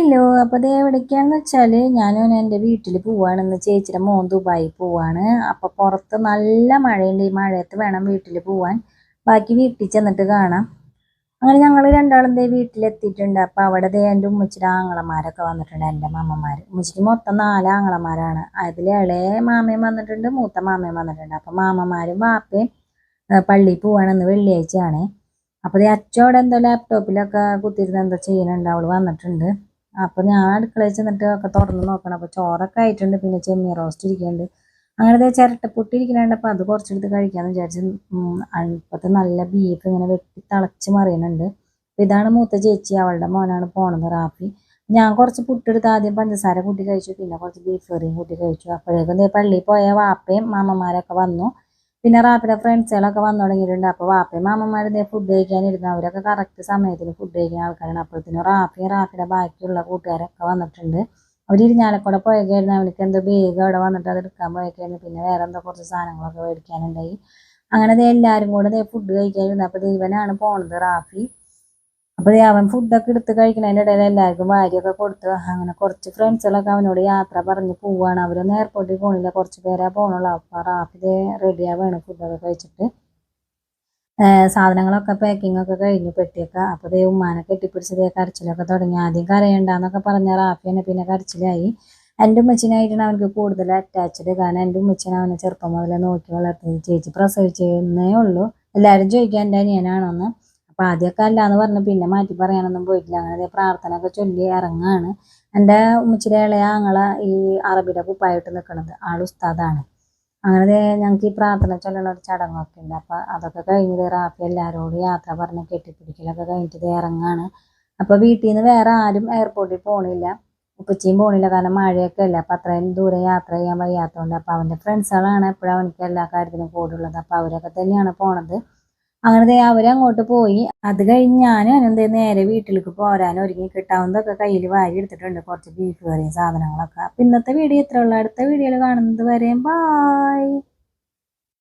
Hello, അപ്പോൾ ഇത് എവിടേക്കാണെന്ന് വെച്ചാൽ ഞാനും എൻ്റെ വീട്ടിൽ പോവാണ്. ഇന്ന് ചേച്ചിയുടെ മോൻ ദുബായി പോവാണ്. അപ്പോൾ പുറത്ത് നല്ല മഴയുണ്ട്. ഈ മഴയത്ത് വേണം വീട്ടിൽ പോവാൻ. ബാക്കി വീട്ടിൽ ചെന്നിട്ട് കാണാം. അങ്ങനെ ഞങ്ങൾ രണ്ടാളും ദേ വീട്ടിലെത്തിയിട്ടുണ്ട്. അപ്പോൾ അവിടെ ദേ എൻ്റെ ഉമ്മച്ചിയുടെ ആങ്ങളമാരൊക്കെ വന്നിട്ടുണ്ട്, എൻ്റെ മാമ്മമാർ. ഉമ്മച്ചിക്ക് മൊത്തം 4 ആങ്ങളമാരാണ്. അതിൽ ഇളയ മാമയും വന്നിട്ടുണ്ട്, മൂത്ത മാമയും വന്നിട്ടുണ്ട്. അപ്പോൾ മാമ്മമാരും വാപ്പയും പള്ളിയിൽ പോവാണെന്ന്, വെള്ളിയാഴ്ചയാണ്. അപ്പോൾ ദേ അച്ചോടെ എന്തോ ലാപ്ടോപ്പിലൊക്കെ കുത്തിയിരുന്ന് എന്തോ ചെയ്യുന്നുണ്ട്. അവൾ വന്നിട്ടുണ്ട്. അപ്പോൾ ഞാൻ അടുക്കളയിൽ ചെന്നിട്ട് ഒക്കെ തുറന്ന് നോക്കണം. അപ്പോൾ ചോറൊക്കെ ആയിട്ടുണ്ട്, പിന്നെ ചെമ്മീൻ റോസ്റ്റ് ഇരിക്കുന്നുണ്ട്. അങ്ങനെ ദേ ചിരട്ടപ്പുട്ട് ഇരിക്കുന്നുണ്ട്. അപ്പോൾ അത് കുറച്ചെടുത്ത് കഴിക്കാമെന്ന് വിചാരിച്ച് അടുപ്പത്ത് നല്ല ബീഫ് ഇങ്ങനെ വെട്ടി തിളച്ച് മറിയുന്നുണ്ട്. അപ്പോൾ ഇതാണ് മൂത്ത ചേച്ചി, അവളുടെ മോനാണ് പോണത്, റാഫി. ഞാൻ കുറച്ച് പുട്ടെടുത്ത് ആദ്യം പഞ്ചസാര കൂട്ടി കഴിച്ചു, പിന്നെ കുറച്ച് ബീഫ് കറിയും കൂട്ടി കഴിച്ചു. അപ്പോഴേക്കും ദേ പള്ളിയിൽ പോയ വാപ്പയും മാമ്മമാരൊക്കെ വന്നു. പിന്നെ റാഫിയുടെ ഫ്രണ്ട്സുകളൊക്കെ വന്നു തുടങ്ങിയിട്ടുണ്ട്. അപ്പോൾ വാപ്പയും മാമ്മമാരും ദേ ഫുഡ് കഴിക്കാനിരുന്നു. അവരൊക്കെ കറക്റ്റ് സമയത്തിന് ഫുഡ് കഴിക്കുന്ന ആൾക്കാരാണ്. അപ്പോഴത്തേനും റാഫിയുടെ ബാക്കിയുള്ള കൂട്ടുകാരൊക്കെ വന്നിട്ടുണ്ട്. അവർ ഇരിഞ്ഞാലക്കുട പോയേക്കായിരുന്നു. അവർക്ക് എന്തോ ബാഗ് അവിടെ വന്നിട്ട് അത് എടുക്കാൻ പോയേക്കായിരുന്നു. പിന്നെ വേറെ എന്തോ കുറച്ച് സാധനങ്ങളൊക്കെ മേടിക്കാനുണ്ടായി. അങ്ങനെ ദേ എല്ലാവരും കൂടെ ദേ ഫുഡ് കഴിക്കാനിരുന്നു. അപ്പോൾ ഇവനാണ് പോണത്, റാഫി. അപ്പോൾ ദേ അവൻ ഫുഡൊക്കെ എടുത്ത് കഴിക്കുന്നതിൻ്റെ ഇടയിൽ എല്ലാവർക്കും വാരിയൊക്കെ കൊടുത്ത്. അങ്ങനെ കുറച്ച് ഫ്രണ്ട്സുകളൊക്കെ അവനോട് യാത്ര പറഞ്ഞ് പോവുകയാണ്. അവരൊന്നും എയർപോർട്ടിൽ പോകണില്ല, കുറച്ച് പേരാ പോകണുള്ളൂ. അപ്പോൾ റാഫി ദേ റെഡിയാവുകയാണ് ഫുഡൊക്കെ കഴിച്ചിട്ട്. സാധനങ്ങളൊക്കെ പാക്കിംഗ് ഒക്കെ കഴിഞ്ഞു, പെട്ടിയൊക്കെ. അപ്പോൾ ദേ ഉമ്മാനെ കെട്ടിപ്പിടിച്ച് ദേ കരച്ചിലൊക്കെ തുടങ്ങി. ആദ്യം കരയണ്ടെന്നൊക്കെ പറഞ്ഞ റാഫിനെ പിന്നെ കരച്ചിലായി. എൻ്റെ ഉമ്മച്ചിനായിട്ടാണ് അവനക്ക് കൂടുതൽ അറ്റാച്ച്ഡ്. കാരണം എൻ്റെ ഉമ്മച്ചിനെ അവനെ ചെറുപ്പം മുതലേ നോക്കി വളർത്തി. ചേച്ചി പ്രസവിച്ചേ ഉള്ളൂ. എല്ലാവരും ചോദിക്കാൻ എൻ്റെ അനിയനാണെന്ന്. അപ്പോൾ ആദ്യമൊക്കെ അല്ലാന്ന് പറഞ്ഞു, പിന്നെ മാറ്റി പറയാനൊന്നും പോയിട്ടില്ല. അങ്ങനെ പ്രാർത്ഥന ഒക്കെ ചൊല്ലി ഇറങ്ങാണ്. എൻ്റെ ഉമ്മച്ചിയുടെ ഇളയ ആങ്ങള ഈ അറബിയുടെ കുപ്പായിട്ട് നിൽക്കുന്നത്, ആൾ ഉസ്താദാണ്. അങ്ങനെ ദേ ഞങ്ങൾക്ക് ഈ പ്രാർത്ഥന ചൊല്ലുന്ന ഒരു ചടങ്ങൊക്കെ ഉണ്ട്. അപ്പോൾ അതൊക്കെ കഴിഞ്ഞ് റാഫി എല്ലാവരോടും യാത്ര പറഞ്ഞ് കെട്ടിപ്പിടിക്കലൊക്കെ കഴിഞ്ഞിട്ട് ദേ ഇറങ്ങാണ്. അപ്പോൾ വീട്ടിൽ നിന്ന് വേറെ ആരും എയർപോർട്ടിൽ പോകണില്ല, ഉപ്പച്ചിയും പോകണില്ല. കാരണം മഴയൊക്കെ അല്ലേ. അപ്പോൾ അത്രയും ദൂരം യാത്ര ചെയ്യാൻ വയ്യാത്തതുകൊണ്ട്. അപ്പോൾ അവൻ്റെ ഫ്രണ്ട്സുകളാണ് എപ്പോഴും അവനക്ക് എല്ലാ കാര്യത്തിനും കൂടുള്ളത്. അപ്പോൾ അവരൊക്കെ തന്നെയാണ് പോണത്. അങ്ങനെ ദേ അവരങ്ങോട്ട് പോയി. അത് കഴിഞ്ഞ് ഞാനും എന്തേ നേരെ വീട്ടിലേക്ക് പോരാൻ ഒരുങ്ങി. കിട്ടാവുന്നതൊക്കെ കയ്യിൽ വാരി എടുത്തിട്ടുണ്ട്, കുറച്ച് ബീഫ് കറിയും സാധനങ്ങളൊക്കെ. അപ്പോൾ ഇന്നത്തെ വീഡിയോ ഇത്രയുള്ള. അടുത്ത വീഡിയോയിൽ കാണുന്നത് വരെയും ബായ്.